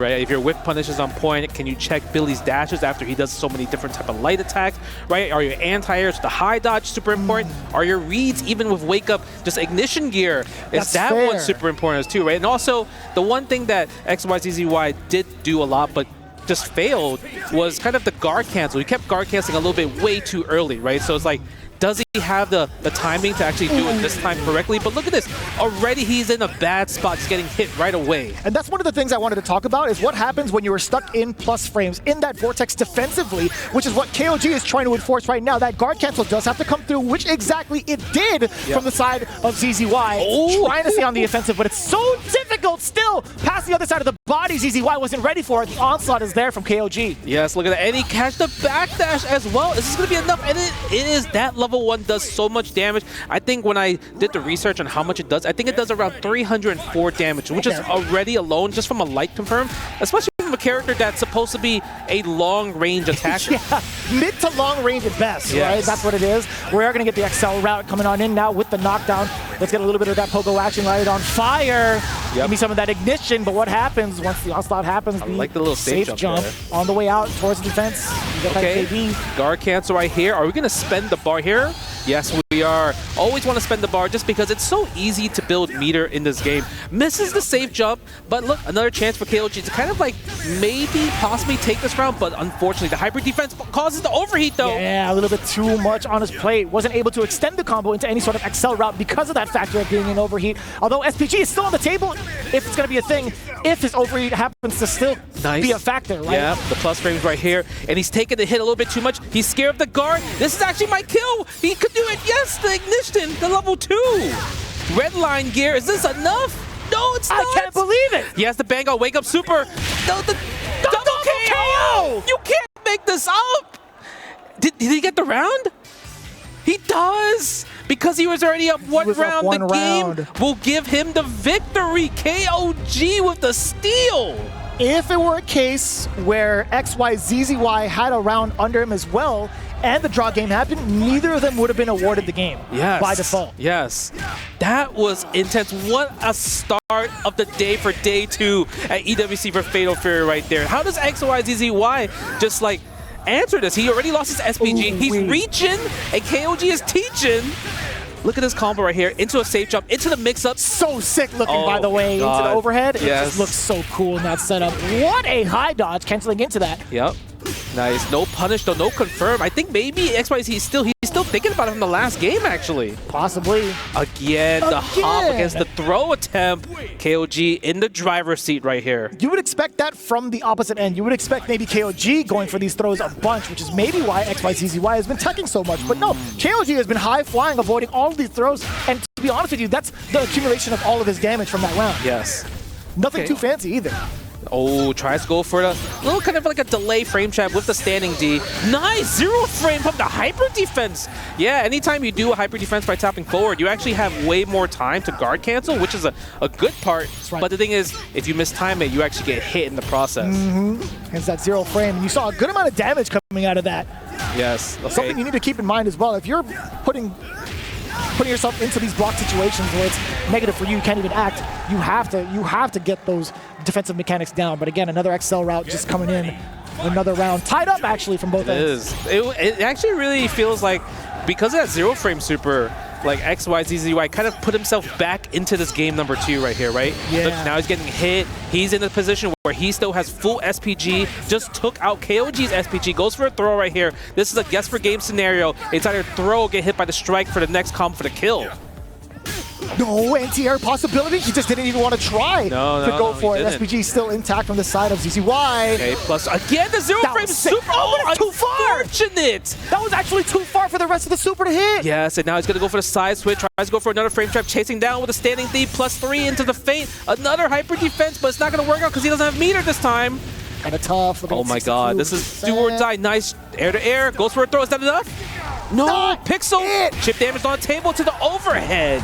right? If your whip punish is on point, can you check Billy's dashes after he does so many different type of light attacks, right? Are your anti-airs, the high dodge super important? Are your reads, even with wake up, just ignition gear? Is that one super important as too, right? And also, the one thing that XYZZY did do a lot, but just failed, was kind of the guard cancel. He kept guard canceling a little bit way too early, right? So it's like, does he have the timing to actually do it this time correctly? But look at this. Already he's in a bad spot. He's getting hit right away. And that's one of the things I wanted to talk about is what happens when you are stuck in plus frames in that vortex defensively, which is what KOG is trying to enforce right now. That guard cancel does have to come through, which exactly it did from the side of ZZY. Trying to stay on the offensive, but it's so difficult still. Past the other side of the body, ZZY wasn't ready for it. The onslaught is there from KOG. Yes, look at that. And he catched the backdash as well. Is this going to be enough? And it is. That level 1 does so much damage. I think when I did the research on how much it does, I think it does around 304 damage, which is already alone just from a light confirm, especially from a character that's supposed to be a long-range attacker. Yeah, mid to long range at best, right? That's what it is. We are going to get the XL route coming on in now with the knockdown. Let's get a little bit of that pogo action lighted on fire. Give me some of that ignition, but what happens once the onslaught happens? I like the little safe jump on the way out towards the defense. You get that KB. Guard cancel right here. Are we going to spend the bar here? Yes, we are. Always want to spend the bar just because it's so easy to build meter in this game. Misses the safe jump, but look, another chance for KOG to kind of like maybe possibly take this round, but unfortunately the hybrid defense causes the overheat though. Yeah, a little bit too much on his plate. Wasn't able to extend the combo into any sort of XL route because of that factor of being in overheat. Although SPG is still on the table if it's going to be a thing, if his overheat happens to still be a factor, right? Yeah, the plus frames right here, and he's taking the hit a little bit too much. He's scared of the guard. This is actually my kill. He could do it. Yes, the ignition, the level 2. Red line gear, is this enough? No, it's not. I can't believe it. He has to bang out wake up super. The double KO. You can't make this up. Did he get the round? He does. Because he was already up one round, the game will give him the victory. KOG with the steal. If it were a case where XYZZY had a round under him as well, and the draw game happened, neither of them would have been awarded the game by default. Yes, that was intense. What a start of the day for day 2 at EWC for Fatal Fury right there. How does XYZZY just like answer this? He already lost his SPG. He's reaching, and KOG is teaching. Look at this combo right here, into a safe jump, into the mix-up. So sick looking, by the way, into the overhead. It just looks so cool in that setup. What a high dodge, canceling into that. Yep. Nice. No punish, though. No confirm. I think maybe XYZ, he's still thinking about it from the last game, actually. Possibly. Again, the hop against the throw attempt. KOG in the driver's seat right here. You would expect that from the opposite end. You would expect maybe KOG going for these throws a bunch, which is maybe why XYZZY has been tucking so much. But no, KOG has been high-flying, avoiding all of these throws. And to be honest with you, that's the accumulation of all of his damage from that round. Yes. Nothing too fancy either. Oh, tries to go for a little kind of like a delay frame trap with the standing D. Nice! 0 frame from the hyper defense. Yeah, anytime you do a hyper defense by tapping forward, you actually have way more time to guard cancel, which is a good part. Right. But the thing is, if you mistime it, you actually get hit in the process. Hence that 0 frame. And you saw a good amount of damage coming out of that. Yes. Okay. Something you need to keep in mind as well. If you're putting yourself into these block situations where it's negative for you, you can't even act, you have to get those defensive mechanics down. But again, another XL route just coming in, another round tied up actually from both ends. It actually really feels like, because of that 0 frame super, like XYZZY kind of put himself back into this game number 2 right here, right? Yeah. Look, now he's getting hit. He's in a position where he still has full SPG, just took out KOG's SPG, goes for a throw right here. This is a guess for game scenario. It's either throw or get hit by the strike for the next combo for the kill. No anti-air possibility. He just didn't even want to try to go for it. SPG still intact from the side of ZZY. Okay, plus again the 0 frame super. Oh, too far. Unfortunate. That was actually too far for the rest of the super to hit. Yes, and now he's going to go for the side switch. Tries to go for another frame trap, chasing down with a standing D, +3 into the feint. Another hyper defense, but it's not going to work out because he doesn't have meter this time. Kind of tough. Oh my god, this is do or die. Nice air to air. Goes for a throw. Is that enough? No, Pixel. Chip damage on the table to the overhead.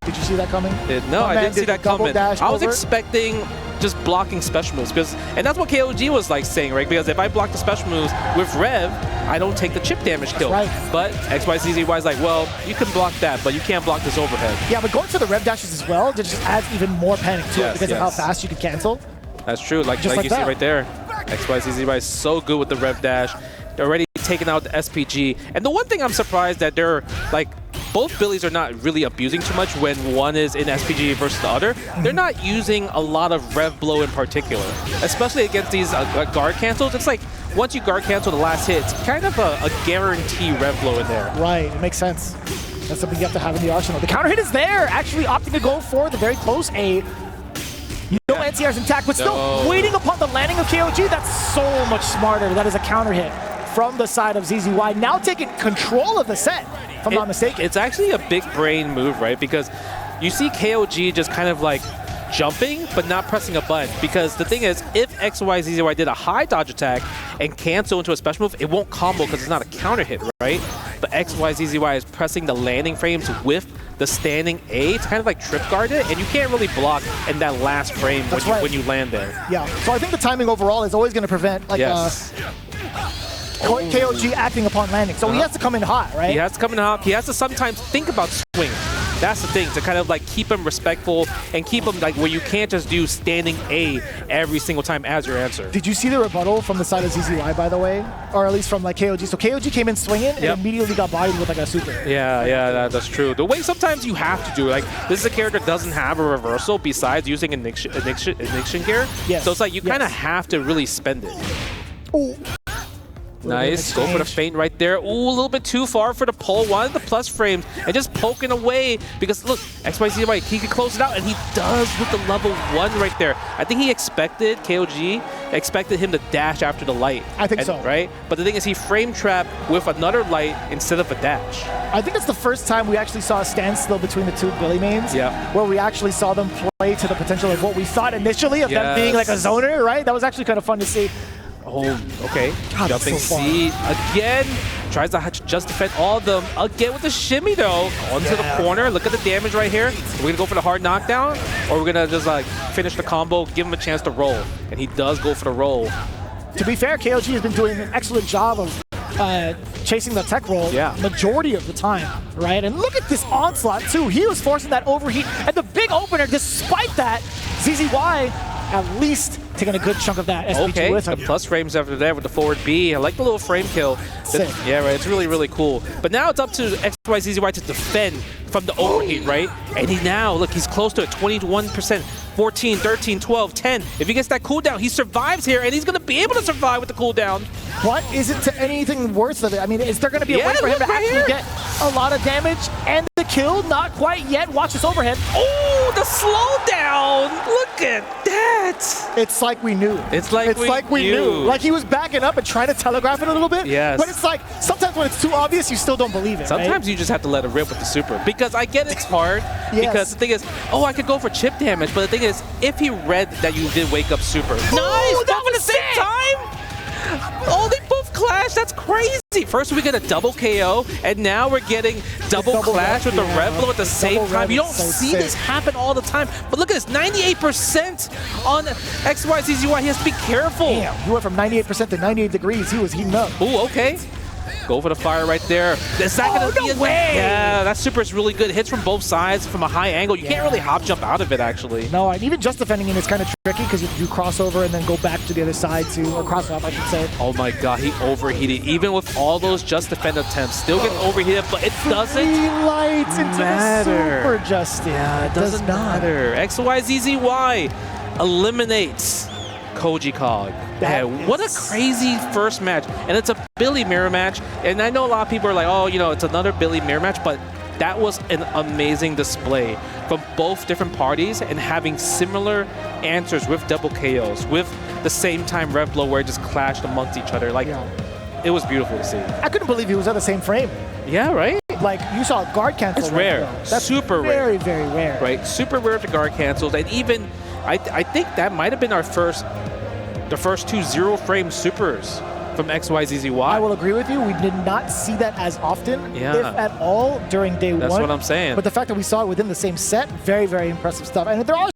Did you see that coming? No, I didn't see that coming. I was expecting just blocking special moves, and that's what KOG was like saying, right? Because if I block the special moves with Rev, I don't take the chip damage kill. Right. But XYZZY is like, well, you can block that, but you can't block this overhead. Yeah, but going for the Rev dashes as well just adds even more panic to it because of how fast you can cancel. That's true. Like you see right there. XYZZY is so good with the rev dash. They're already taking out the SPG. And the one thing I'm surprised that they're like, both Billies are not really abusing too much when one is in SPG versus the other. They're not using a lot of rev blow in particular, especially against these guard cancels. It's like once you guard cancel the last hit, it's kind of a guarantee rev blow in there. Right, it makes sense. That's something you have to have in the arsenal. The counter hit is there, actually opting to go for the very close A. No NCR's intact, but still waiting upon the landing of KOG. That's so much smarter. That is a counter hit from the side of ZZY. Now taking control of the set, if I'm not mistaken. It's actually a big brain move, right? Because you see KOG just kind of like jumping, but not pressing a button. Because the thing is, if XYZZY did a high dodge attack and cancel into a special move, it won't combo because it's not a counter hit, right? But XYZZY is pressing the landing frames with the standing A to kind of like trip guard it, and you can't really block in that last frame when you land there. Yeah, so I think the timing overall is always going to prevent like KOG acting upon landing. So he has to come in hot, right? He has to come in hot. He has to sometimes think about swing. That's the thing, to kind of like keep him respectful and keep him like where you can't just do standing A every single time as your answer. Did you see the rebuttal from the side of ZZY, by the way? Or at least from like KOG. So KOG came in swinging and immediately got bodied with like a super. Yeah, that's true. The way sometimes you have to do, like, this is a character that doesn't have a reversal besides using ignition gear. Yes. So it's like you kind of have to really spend it. Ooh. Nice, go for the feint right there. Ooh, a little bit too far for the pull. Wanted the plus frames and just poking away because look, XYZZY, he could close it out, and he does with the level 1 right there. I think he expected, KOG, expected him to dash after the light. I think so. Right? But the thing is, he frame trapped with another light instead of a dash. I think it's the first time we actually saw a standstill between the two Billy mains. Yeah. Where we actually saw them play to the potential of what we thought initially of them being like a zoner, right? That was actually kind of fun to see. Oh, okay. God, jumping so C again. Tries to just defend all of them. Again with the shimmy, though. Onto the corner. Look at the damage right here. We're going to go for the hard knockdown, or we're going to just like finish the combo, give him a chance to roll. And he does go for the roll. To be fair, KOG has been doing an excellent job of chasing the tech roll majority of the time, right? And look at this onslaught, too. He was forcing that overheat. And the big opener, despite that, ZZY at least taking a good chunk of that SPG with him. The plus frames after that with the forward B. I like the little frame kill. Yeah, right. It's really, really cool. But now it's up to XYZZY to defend from the overheat, right? And he now, look, he's close to it. 21%, 14, 13, 12, 10. If he gets that cooldown, he survives here, and he's going to be able to survive with the cooldown. But is it to anything worth of it? I mean, is there going to be a way for him to actually get a lot of damage and the kill? Not quite yet. Watch this overhead. Oh, the slowdown! Look at that! It's like we knew. It's like we knew. Like he was backing up and trying to telegraph it a little bit. Yes. But it's like, sometimes when it's too obvious, you still don't believe it. Sometimes you just have to let it rip with the super. Because I get it's hard. Because the thing is, I could go for chip damage. But the thing is, if he read that you did wake up super. Nice! Both at the same time? Oh, they both clash. That's crazy. First we get a double KO, and now we're getting double clash with the rev blow at the same time. You don't see this happen all the time. But look at this, 98% on XYZZY. He has to be careful. Damn, he went from 98% to 98 degrees. He was heating up. Ooh, okay. Go for the fire right there. Is that gonna be way? Yeah, that super is really good. Hits from both sides from a high angle. You can't really hop jump out of it, actually. No, and even just defending it is kind of tricky because you have to do crossover and then go back to the other side or cross off, I should say. Oh my god, he overheated. Even with all those just defend attempts, still getting overheated, but it doesn't lights into the super, Justin. Yeah, it doesn't matter. XYZZY eliminates KOG. Yeah, what a crazy first match. And it's a Billy mirror match. And I know a lot of people are like, oh, it's another Billy mirror match, but that was an amazing display from both different parties and having similar answers with double KOs, with the same time rev blow where it just clashed amongst each other. Like, it was beautiful to see. I couldn't believe he was at the same frame. Yeah, right? Like, you saw guard cancel. It's rare. That's super rare. Very, very rare. Right? Super rare to guard cancels. And even, I think that might have been the first 2 zero-frame supers from XYZZY. I will agree with you. We did not see that as often, if at all, during day one. That's what I'm saying. But the fact that we saw it within the same set, very, very impressive stuff. And there are